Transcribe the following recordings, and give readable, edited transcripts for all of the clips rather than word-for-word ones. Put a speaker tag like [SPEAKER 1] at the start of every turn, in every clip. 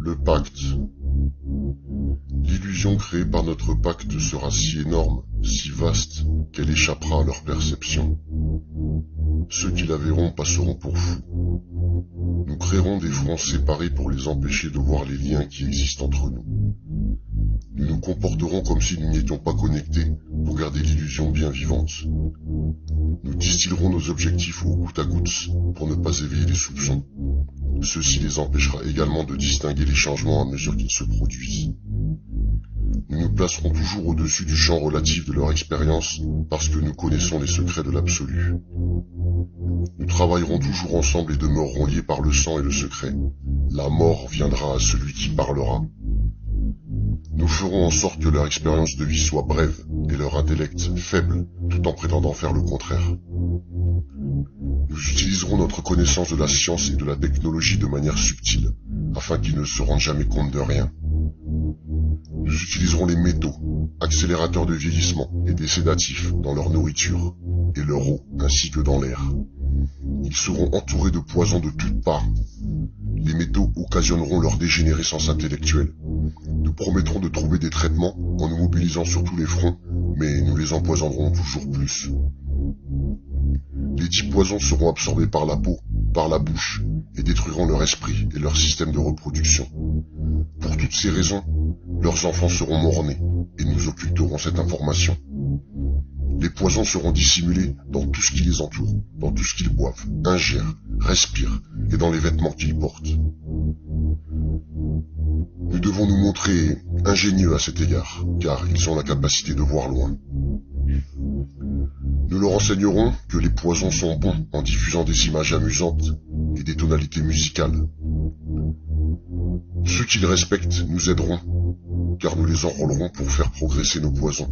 [SPEAKER 1] Le pacte. L'illusion créée par notre pacte sera si énorme, si vaste, qu'elle échappera à leur perception. Ceux qui la verront passeront pour fous. Nous créerons des fronts séparés pour les empêcher de voir les liens qui existent entre nous. Nous nous comporterons comme si nous n'étions pas connectés pour garder l'illusion bien vivante. Nous distillerons nos objectifs au goutte à goutte pour ne pas éveiller les soupçons. Ceci les empêchera également de distinguer les changements à mesure qu'ils se produisent. Nous nous placerons toujours au-dessus du champ relatif de leur expérience parce que nous connaissons les secrets de l'absolu. Nous travaillerons toujours ensemble et demeurerons liés par le sang et le secret. La mort viendra à celui qui parlera. Nous ferons en sorte que leur expérience de vie soit brève et leur intellect faible, tout en prétendant faire le contraire. Nous utiliserons notre connaissance de la science et de la technologie de manière subtile, afin qu'ils ne se rendent jamais compte de rien. Nous utiliserons les métaux, accélérateurs de vieillissement et des sédatifs dans leur nourriture et leur eau, ainsi que dans l'air. Ils seront entourés de poisons de toutes parts. Les métaux occasionneront leur dégénérescence intellectuelle. Nous promettrons de trouver des traitements en nous mobilisant sur tous les fronts, mais nous les empoisonnerons toujours plus. Les 10 poisons seront absorbés par la peau, par la bouche, et détruiront leur esprit et leur système de reproduction. Pour toutes ces raisons, leurs enfants seront mort-nés, et nous occulterons cette information. Les poisons seront dissimulés dans tout ce qui les entoure, dans tout ce qu'ils boivent, ingèrent, respirent, et dans les vêtements qu'ils portent. Nous devons nous montrer ingénieux à cet égard, car ils ont la capacité de voir loin. Nous leur enseignerons que les poisons sont bons en diffusant des images amusantes et des tonalités musicales. Ceux qui les respectent nous aideront, car nous les enrôlerons pour faire progresser nos poisons.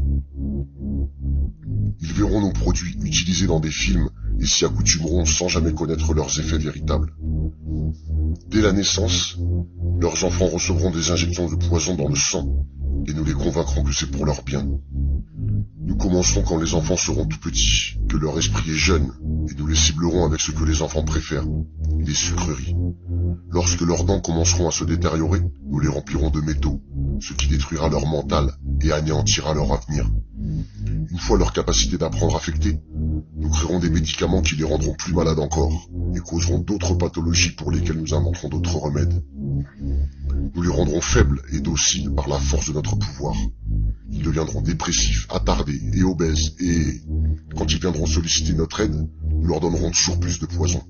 [SPEAKER 1] Ils verront nos produits utilisés dans des films et s'y accoutumeront sans jamais connaître leurs effets véritables. Dès la naissance, leurs enfants recevront des injections de poison dans le sang et nous les convaincrons que c'est pour leur bien. Nous commencerons quand les enfants seront tout petits, que leur esprit est jeune, et nous les ciblerons avec ce que les enfants préfèrent, les sucreries. Lorsque leurs dents commenceront à se détériorer, nous les remplirons de métaux, ce qui détruira leur mental et anéantira leur avenir. Une fois leur capacité d'apprendre affectée, nous créerons des médicaments qui les rendront plus malades encore, et causeront d'autres pathologies pour lesquelles nous inventerons d'autres remèdes. Nous les rendrons faibles et dociles par la force de notre pouvoir. Ils deviendront dépressifs, attardés et obèses, et quand ils viendront solliciter notre aide, nous leur donnerons toujours plus de poison.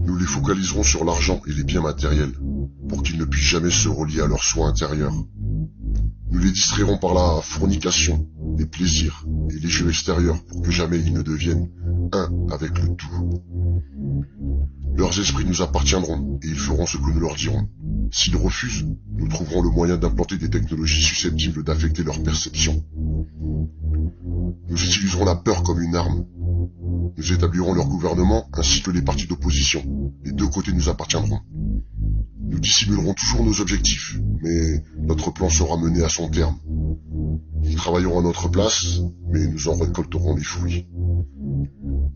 [SPEAKER 1] Nous les focaliserons sur l'argent et les biens matériels, pour qu'ils ne puissent jamais se relier à leurs soins intérieurs. Nous les distrairons par la fornication, les plaisirs et les jeux extérieurs pour que jamais ils ne deviennent un avec le tout. Leurs esprits nous appartiendront et ils feront ce que nous leur dirons. S'ils refusent, nous trouverons le moyen d'implanter des technologies susceptibles d'affecter leur perception. Nous utiliserons la peur comme une arme. Nous établirons leur gouvernement ainsi que les partis d'opposition. Les deux côtés nous appartiendront. Nous dissimulerons toujours nos objectifs, mais notre plan sera mené à son terme. Nous travaillerons à notre place, mais nous en récolterons les fruits.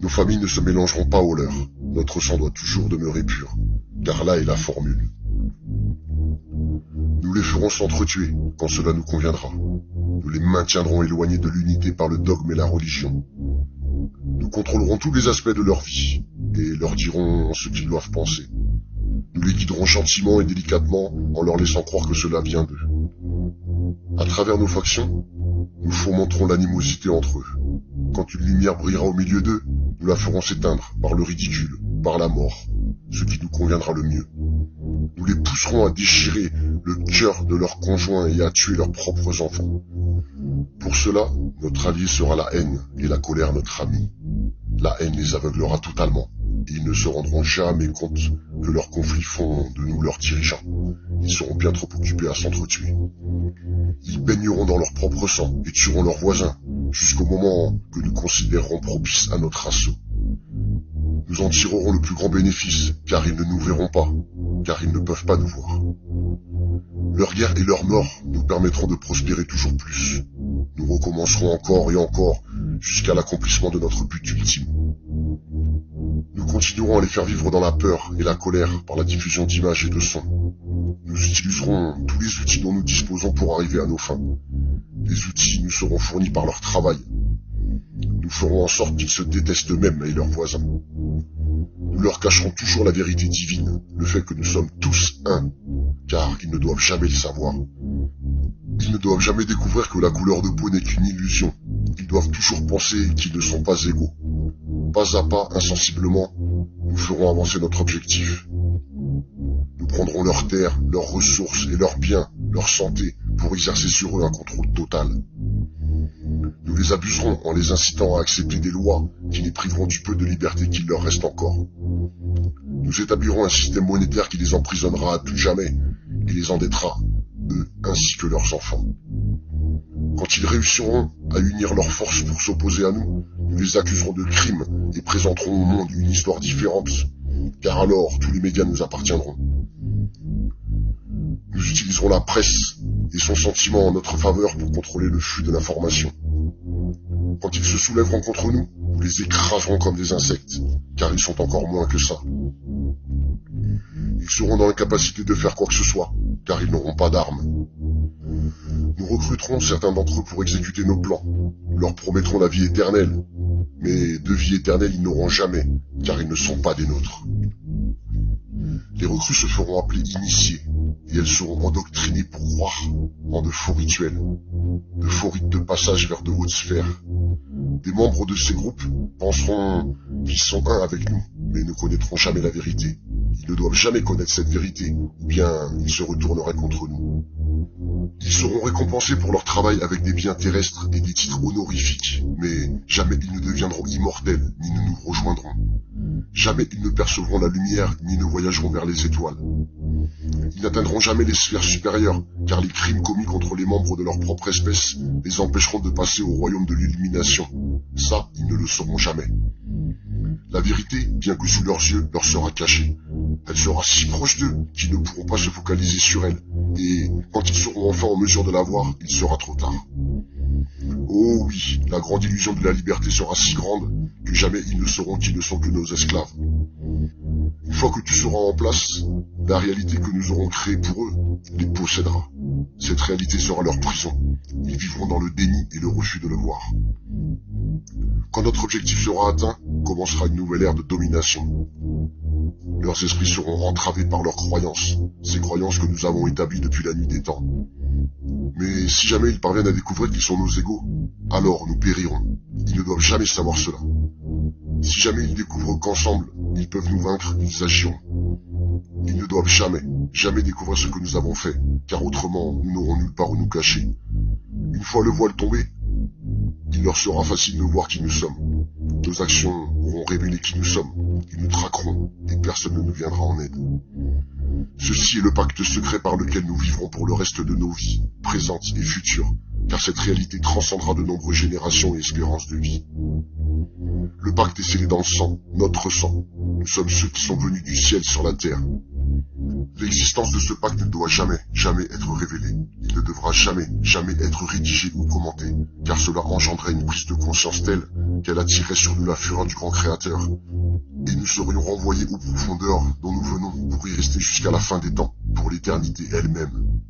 [SPEAKER 1] Nos familles ne se mélangeront pas aux leurs. Notre sang doit toujours demeurer pur, car là est la formule. Nous les ferons s'entretuer quand cela nous conviendra. Nous les maintiendrons éloignés de l'unité par le dogme et la religion. Nous contrôlerons tous les aspects de leur vie et leur dirons ce qu'ils doivent penser. Nous les guiderons gentiment et délicatement en leur laissant croire que cela vient d'eux. À travers nos factions, nous fomenterons l'animosité entre eux. Quand une lumière brillera au milieu d'eux, nous la ferons s'éteindre par le ridicule, par la mort, ce qui nous conviendra le mieux. Nous les pousserons à déchirer le cœur de leurs conjoints et à tuer leurs propres enfants. Pour cela, notre allié sera la haine et la colère notre ami. La haine les aveuglera totalement et ils ne se rendront jamais compte que leurs conflits font de nous leurs dirigeants. Ils seront bien trop occupés à s'entretuer. Ils baigneront dans leur propre sang et tueront leurs voisins jusqu'au moment que nous considérerons propice à notre assaut. Nous en tirerons le plus grand bénéfice, car ils ne nous verront pas, car ils ne peuvent pas nous voir. Leur guerre et leur mort nous permettront de prospérer toujours plus. Nous recommencerons encore et encore jusqu'à l'accomplissement de notre but ultime. Nous continuerons à les faire vivre dans la peur et la colère par la diffusion d'images et de sons. Nous utiliserons tous les outils dont nous disposons pour arriver à nos fins. Les outils nous seront fournis par leur travail. Nous ferons en sorte qu'ils se détestent eux-mêmes et leurs voisins. Nous leur cacherons toujours la vérité divine, le fait que nous sommes tous un, car ils ne doivent jamais le savoir. Ils ne doivent jamais découvrir que la couleur de peau n'est qu'une illusion. Ils doivent toujours penser qu'ils ne sont pas égaux. Pas à pas, insensiblement, nous ferons avancer notre objectif. Nous prendrons leurs terres, leurs ressources et leurs biens, leur santé, pour exercer sur eux un contrôle total. Nous les abuserons en les incitant à accepter des lois qui les priveront du peu de liberté qu'il leur reste encore. Nous établirons un système monétaire qui les emprisonnera à tout jamais et les endettera, eux ainsi que leurs enfants. Quand ils réussiront à unir leurs forces pour s'opposer à nous, nous les accuserons de crimes et présenterons au monde une histoire différente, car alors tous les médias nous appartiendront. Nous utiliserons la presse et son sentiment en notre faveur pour contrôler le flux de l'information. Quand ils se soulèveront contre nous, nous les écraserons comme des insectes, car ils sont encore moins que ça. Ils seront dans l'incapacité de faire quoi que ce soit, car ils n'auront pas d'armes. Nous recruterons certains d'entre eux pour exécuter nos plans. Nous leur promettrons la vie éternelle, mais de vie éternelle ils n'auront jamais, car ils ne sont pas des nôtres. Les recrues se feront appeler initiés, et elles seront endoctrinées pour croire en de faux rituels, de faux rites de passage vers de hautes sphères. Des membres de ces groupes penseront qu'ils sont un avec nous, mais ne connaîtront jamais la vérité. Ils ne doivent jamais connaître cette vérité, ou bien ils se retourneraient contre nous. Ils seront récompensés pour leur travail avec des biens terrestres et des titres honorifiques, mais jamais ils ne deviendront immortels, ni ne nous rejoindront. Jamais ils ne percevront la lumière, ni ne voyageront vers les étoiles. Ils n'atteindront jamais les sphères supérieures, car les crimes commis contre les membres de leur propre espèce les empêcheront de passer au royaume de l'illumination. Ça, ils ne le sauront jamais. La vérité, bien que sous leurs yeux, leur sera cachée. Elle sera si proche d'eux qu'ils ne pourront pas se focaliser sur elle, et quand ils seront enfin en mesure de la voir, il sera trop tard. Oh oui, la grande illusion de la liberté sera si grande que jamais ils ne sauront qu'ils ne sont que nos esclaves. Une fois que tu seras en place, la réalité que nous aurons créée pour eux les possédera. Cette réalité sera leur prison. Ils vivront dans le déni et le refus de le voir. Quand notre objectif sera atteint, commencera une nouvelle ère de domination. Leurs esprits seront entravés par leurs croyances, ces croyances que nous avons établies depuis la nuit des temps. Mais si jamais ils parviennent à découvrir qu'ils sont nos égaux, alors nous périrons. Ils ne doivent jamais savoir cela. Si jamais ils découvrent qu'ensemble, ils peuvent nous vaincre, ils agiront. Ils ne doivent jamais, jamais découvrir ce que nous avons fait, car autrement, nous n'aurons nulle part où nous cacher. Une fois le voile tombé, il leur sera facile de voir qui nous sommes. Nos actions auront révélé qui nous sommes. Ils nous traqueront et personne ne nous viendra en aide. Ceci est le pacte secret par lequel nous vivrons pour le reste de nos vies, présentes et futures, car cette réalité transcendra de nombreuses générations et espérances de vie. Le pacte est scellé dans le sang, notre sang. Nous sommes ceux qui sont venus du ciel sur la terre. L'existence de ce pacte ne doit jamais, jamais être révélée. Il ne devra jamais, jamais être rédigé ou commenté, car cela engendrerait une prise de conscience telle qu'elle attirerait sur nous la fureur du grand créateur. Et nous serions renvoyés aux profondeurs dont nous venons pour y rester jusqu'à la fin des temps, pour l'éternité elle-même.